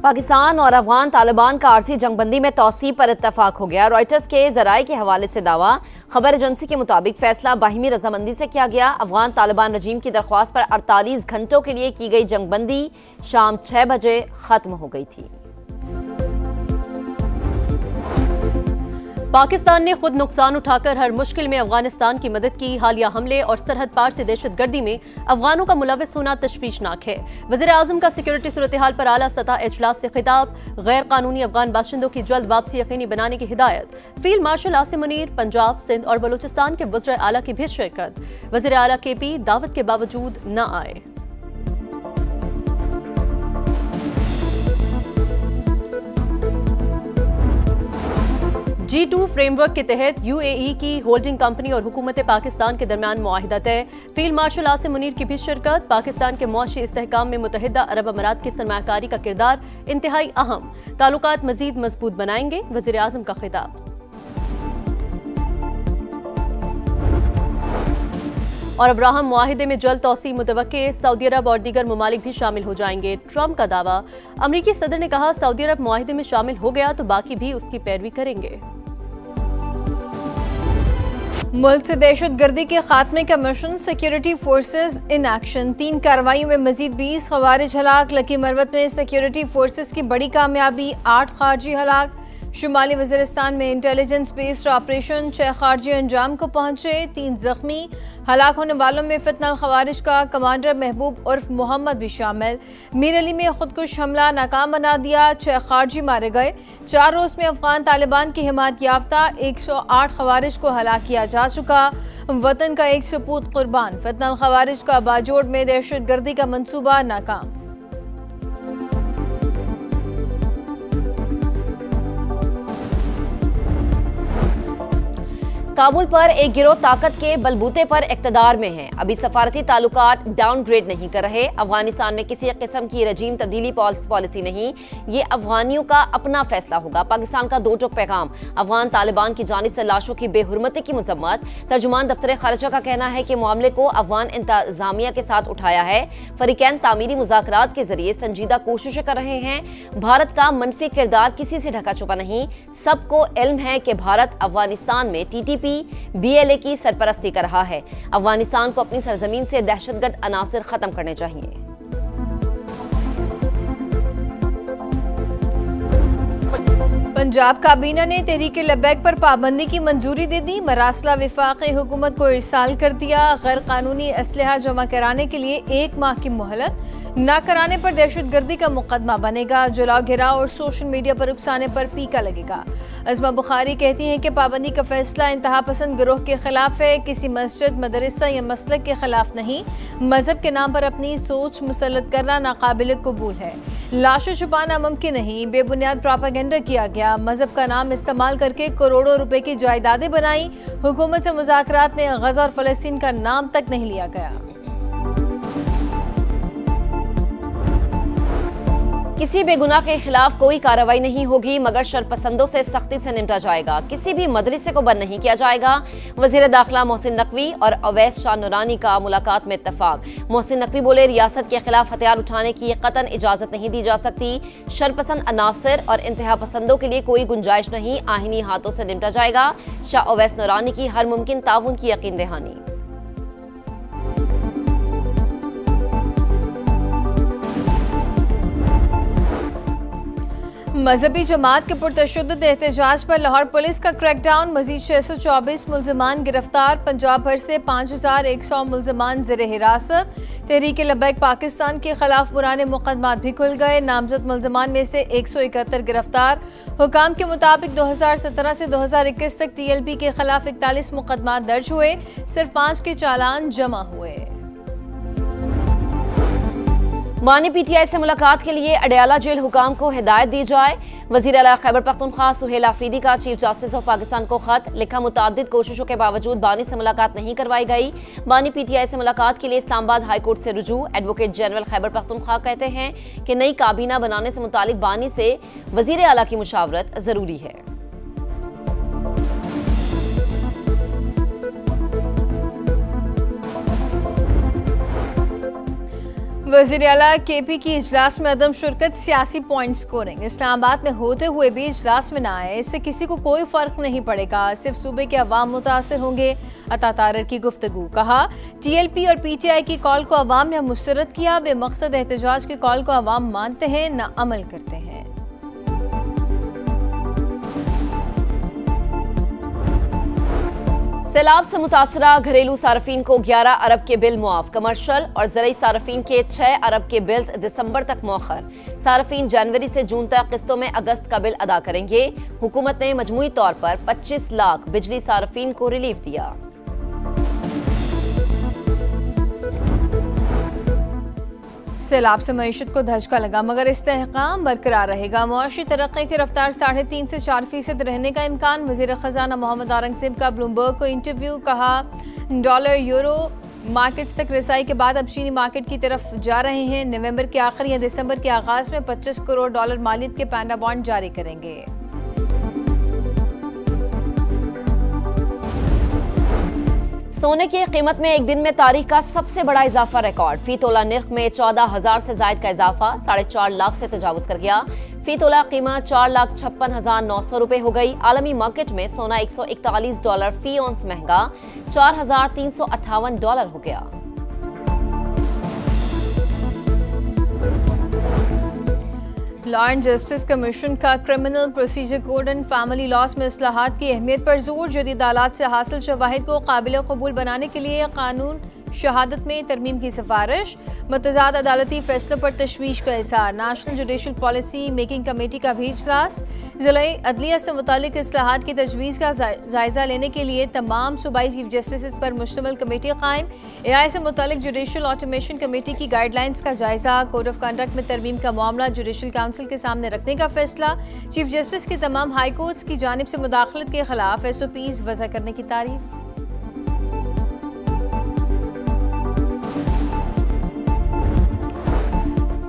पाकिस्तान और अफगान तालिबान का आरसी जंगबंदी में तौसी पर इत्तफाक हो गया। रॉयटर्स के जराये के हवाले से दावा, खबर एजेंसी के मुताबिक फैसला बाहिमी रजामंदी से किया गया। अफगान तालिबान रजीम की दरख्वास्त पर 48 घंटों के लिए की गई जंगबंदी शाम 6 बजे खत्म हो गई थी। पाकिस्तान ने खुद नुकसान उठाकर हर मुश्किल में अफगानिस्तान की मदद की। हालिया हमले और सरहद पार से दहशतगर्दी में अफगानों का मुलविस होना तशवीशनाक है। वज़ीर आज़म का सिक्योरिटी सूरत हाल पर आला सतह इजलास से खिताब, गैर कानूनी अफगान बाशिंदों की जल्द वापसी यकीनी बनाने की हिदायत। फील्ड मार्शल आसिम मुनीर, पंजाब, सिंध और बलूचिस्तान के वज़ीर आला की भी शिरकत। वज़ीर आला KP दावत के बावजूद न आए। G2 फ्रेमवर्क के तहत UAE की होल्डिंग कंपनी और हुकूमत पाकिस्तान के दरमियान मुआहिदा तय। फील्ड मार्शल आसिम मुनीर की भी शिरकत। पाकिस्तान के मुआशी इस्तेहकाम में मुत्तहिदा अरब अमारात की सरमायाकारी का किरदार इंतहाई अहम। ताल्लुकात मजीद मजबूत बनाएंगे, वज़ीर आज़म का खिताब। और अब्राहम मुआहिदे में जल्द तौसी मुतवक्के, सऊदी अरब और दीगर ममालिक भी शामिल हो जाएंगे। ट्रंप का दावा, अमरीकी सदर ने कहा सऊदी अरब मुआहिदे में शामिल हो गया तो बाकी भी उसकी पैरवी करेंगे। मुल्क से दहशतगर्दी के खात्मे का mission, security forces in action. 3 कार्रवाइयों में मजीद 20 खवारिज हलाक। लकी मरवत में सिक्योरिटी फोर्सेज की बड़ी कामयाबी, 8 खारजी हलाक। शुमाली वज़ीरिस्तान में इंटेलिजेंस बेस्ड ऑपरेशन, 6 खारजी अंजाम को पहुंचे, 3 जख्मी। हलाक होने वालों में फितनल खवारिज का कमांडर महबूब उर्फ मोहम्मद भी शामिल। मीर अली में खुदकुश हमला नाकाम बना दिया, 6 खारजी मारे गए। 4 रोज में अफगान तालिबान की हिमायत याफ्ता 108 खवारिज को हलाक किया जा चुका। वतन का एक सपूत कुर्बान। फितनल खवारिज का बाजोड़ में दहशतगर्दी का मंसूबा नाकाम। काबुल पर एक गिरोह ताकत के बलबूते पर इक्तदार में है। अभी सफारती ताल्लुकात डाउनग्रेड नहीं कर रहे। अफगानिस्तान में किसी किस्म की रजीम तब्दीली पॉलिसी नहीं, ये अफगानियों का अपना फैसला होगा। पाकिस्तान का 2 टुक पैगाम, अफगान तालिबान की जानिब से लाशों की बेहुरमती की मजम्मत। तर्जुमान दफ्तर खारिजा का कहना है कि मामले को अफगान इंतजामिया के साथ उठाया है। फरीकैन तामीरी मुज़ाकरात के जरिए संजीदा कोशिशें कर रहे हैं। भारत का मनफी किरदार किसी से ढका छुपा नहीं। सबको इल्म है कि भारत अफगानिस्तान में TTP BLA की सरपरस्ती कर रहा है। अफगानिस्तान को अपनी सरजमीन से दहशतगर्द अनासिर खत्म करने चाहिए। पंजाब काबीना ने तहरीक लब्बैक पर पाबंदी की मंजूरी दे दी। मरासला विफाकी हुकूमत को इरसाल कर दिया। गैर कानूनी असलहा जमा कराने के लिए 1 माह की मोहलत। न कराने पर दहशतगर्दी का मुकदमा बनेगा। जुलाव घिराव और सोशल मीडिया पर उकसाने पर पीका लगेगा। अज़मा बुखारी कहती हैं कि पाबंदी का फैसला इंतहा पसंद गिरोह के खिलाफ है, किसी मस्जिद, मदरसा या मसलक के खिलाफ नहीं। मजहब के नाम पर अपनी सोच मुसल्लत करना नाकाबिल कबूल है। लाशें छुपाना मुमकिन नहीं। बेबुनियाद प्रोपेगेंडा किया गया। मजहब का नाम इस्तेमाल करके करोड़ों रुपए की जायदादें बनाई। हुकूमत से मुज़ाकरात में गज़ा और फ़लस्तीन का नाम तक नहीं लिया गया। किसी बेगुनाह के खिलाफ कोई कार्रवाई नहीं होगी, मगर शरपसंदों से सख्ती से निपटा जाएगा। किसी भी मदरसे को बंद नहीं किया जाएगा। वज़ीर दाखिला मोहसिन नकवी और अवैस शाह नूरानी का मुलाकात में इत्तफाक। मोहसिन नकवी बोले, रियासत के खिलाफ हथियार उठाने की कतन इजाजत नहीं दी जा सकती। शरपसंद अनासिर और इंतहा पसंदों के लिए कोई गुंजाइश नहीं। आहिनी हाथों से निपटा जाएगा। शाह अवैस नूरानी की हर मुमकिन ताउन की यकीन दहानी। मजहबी जमात के पुरतशद्दुद एहतजाज पर लाहौर पुलिस का क्रैकडाउन। मजीद 624 मुल्ज़िमान गिरफ्तार। पंजाब भर से 5100 मुल्ज़िमान ज़ेर हिरासत। तहरीक लब्बैक पाकिस्तान के खिलाफ पुराने मुकदमात भी खुल गए। नामजद मुल्ज़िमान में से 171 गिरफ्तार। हुकाम के मुताबिक 2017 से 2021 तक TLP के खिलाफ 41 मुकदमात दर्ज हुए। सिर्फ 5 के चालान जमा हुए। मानी PTI से मुलाकात के लिए अडयाला जेल हुकाम को हिदायत दी जाए। वज़ीर आला खैबर पख्तूनख्वा सुहेल आफरीदी का चीफ जस्टिस ऑफ पाकिस्तान को खत लिखा। मुताद्दिद कोशिशों के बावजूद बानी से मुलाकात नहीं करवाई गई। बानी PTI से मुलाकात के लिए इस्लामाबाद हाई कोर्ट से रुजू। एडवोकेट जनरल खैबर पख्तूनख्वा कहते हैं कि नई काबीना बनाने से मुतालिक बानी से वज़ीर आला की मुशावरत जरूरी है। वज़ीर आला केपी की इजलास में अदम शिरकत सियासी पॉइंट स्कोरिंग। इस्लामाबाद में होते हुए भी इजलास में न आए, इससे किसी को कोई फर्क नहीं पड़ेगा, सिर्फ सूबे के अवाम मुतासर होंगे। अता तारर की गुफ्तगू। कहा, टीएलपी और पीटीआई की कॉल को अवाम ने मुस्तरद किया, बेमकसद एहतजाज की कॉल को अवाम मानते हैं न अमल करते हैं। सैलाब से मुतासरा घरेलू सार्फिन को 11 अरब के बिल मुआफ। कमर्शियल और ज़रई सार्फिन के 6 अरब के बिल्स दिसंबर तक मौखर। सार्फिन जनवरी से जून तक किस्तों में अगस्त का बिल अदा करेंगे। हुकूमत ने मजमूई तौर पर 25 लाख बिजली सार्फिन को रिलीफ दिया। सैलाब से मईशत को धचका लगा, मगर इस्तेहकाम बरकरार रहेगा। मुआशी तरक्की की रफ्तार 3.5 से 4% रहने का इम्कान। वज़ीर ख़जाना मोहम्मद औरंगज़ेब का ब्लूमबर्ग को इंटरव्यू। कहा, डॉलर यूरो मार्केट्स तक रसाई के बाद अब चीनी मार्केट की तरफ जा रहे हैं। नवंबर के आखिर या दिसंबर के आगाज में 25 करोड़ डॉलर मालियत के पैंडा बॉन्ड जारी करेंगे। सोने की कीमत में एक दिन में तारीख का सबसे बड़ा इजाफा रिकॉर्ड। फी तोला निर्ख में 14,000 से जायद का इजाफा 4.5 लाख से तजावुज कर गया। फी तोला कीमत 4,56,900 रुपए हो गई। आलमी मार्केट में सोना $141 फी औंस महंगा $4,358 हो गया। लॉ एंड जस्टिस कमीशन का criminal procedure code and family loss में इस्लाहात की अहमियत पर जोर। जदीद आलात से हासिल शवाहिद को काबिल कबूल बनाने के लिए कानून शहादत में तरमीम की सिफारिश। मुतज़ाद अदालती फैसलों पर तशवीश का इज़हार। National judicial policy making committee का भी इजलास। ज़िला अदलिया से मुतालिक इस्लाहात की तजवीज़ का जायजा लेने के लिए तमाम सूबाई चीफ जस्टिस पर मुश्तमिल कमेटी कायम। एआई से मुतालिक जुडिशल ऑटोमेशन कमेटी की गाइडलाइंस का जायजा। कोड ऑफ कंडक्ट में तरमीम का मामला जुडिशल काउंसिल के सामने रखने का फैसला। चीफ जस्टिस की तमाम हाई कोर्ट्स की जानिब से मुदाखलत के खिलाफ SOPs वज़ा करने की तारीफ।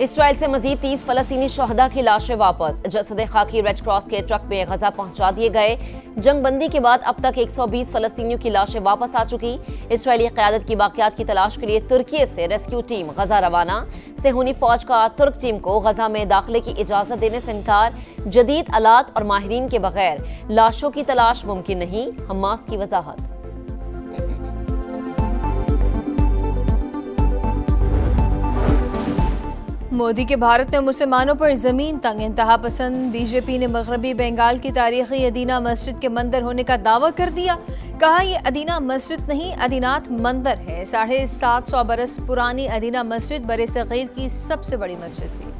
इसराइल से मजीद 30 फलस्तीनी शहदा की लाशें वापस। जसद खाकी रेड क्रॉस के ट्रक में गजा पहुंचा दिए गए। जंग बंदी के बाद अब तक 120 फलस्तीनियों की लाशें वापस आ चुकी। इसराइली क़यादत की बाक़ियात की तलाश के लिए तुर्की से रेस्क्यू टीम गजा रवाना। सेहूनी फौज का तुर्क टीम को गजा में दाखिले की इजाज़त देने से इनकार। जदीद आलात और माहिरीन के बगैर लाशों की तलाश मुमकिन नहीं, हमास की वजाहत। मोदी के भारत में मुसलमानों पर जमीन तंग। इंतहा पसंद बीजेपी ने मगरबी बंगाल की तारीखी अदीना मस्जिद के मंदिर होने का दावा कर दिया। कहा, यह अदीना मस्जिद नहीं, अदीनात मंदिर है। 750 बरस पुरानी अदीना मस्जिद बरे-सग़ीर की सबसे बड़ी मस्जिद थी।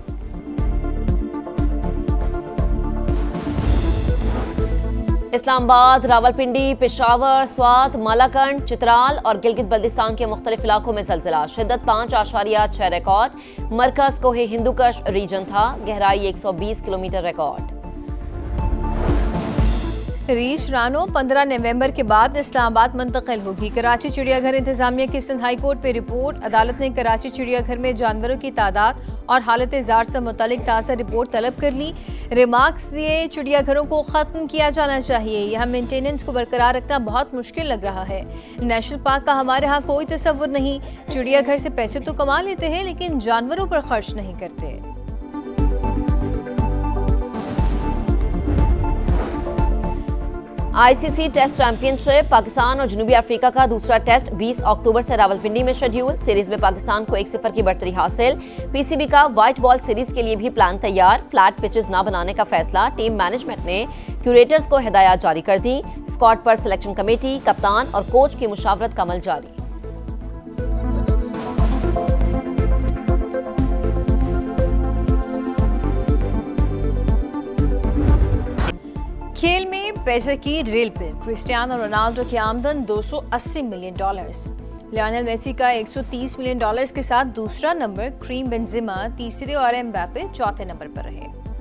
इस्लामाबाद, रावलपिंडी, पेशावर, स्वात, मालाकंड, चित्राल और गिलगित बल्दिस्तान के मुख्तलिफ इलाकों में ज़लज़ला। शिद्दत 5.6 रिकॉर्ड। मरकज कोहे हिंदुकश रीजन था। गहराई 120 किलोमीटर रिकॉर्ड। रीछ रानो 15 नवंबर के बाद इस्लामाबाद मुंतकिल होगी। कराची चिड़ियाघर इंतजामिया की सिंध हाई कोर्ट पे रिपोर्ट। अदालत ने कराची चिड़ियाघर में जानवरों की तादाद और हालत ज़ार से मुतालिक ताज़ा रिपोर्ट तलब कर ली। रिमार्क्स दिए, चिड़ियाघरों को ख़त्म किया जाना चाहिए। यहाँ मेंटेनेंस को बरकरार रखना बहुत मुश्किल लग रहा है। नेशनल पार्क का हमारे यहाँ कोई तसव्वुर नहीं। चिड़ियाघर से पैसे तो कमा लेते हैं लेकिन जानवरों पर खर्च नहीं करते। ICC test championship. पाकिस्तान और जनूबी अफ्रीका का दूसरा टेस्ट 20 अक्टूबर से रावलपिंडी में शेड्यूल। सीरीज में पाकिस्तान को 1-0 की बढ़तरी हासिल। PCB का व्हाइट बॉल सीरीज के लिए भी प्लान तैयार। फ्लैट पिचेस न बनाने का फैसला। टीम मैनेजमेंट ने क्यूरेटर्स को हिदायत जारी कर दी। स्क्वाड पर सिलेक्शन कमेटी, कप्तान और कोच की मुशावरत का अमल जारी। खेल में पैसे की रेल पे क्रिस्टियानो रोनाल्डो की आमदन $280 मिलियन। लियोनेल मेसी का $130 मिलियन के साथ दूसरा नंबर। क्रीम बेंजेमा तीसरे और एम्बापे चौथे नंबर पर रहे।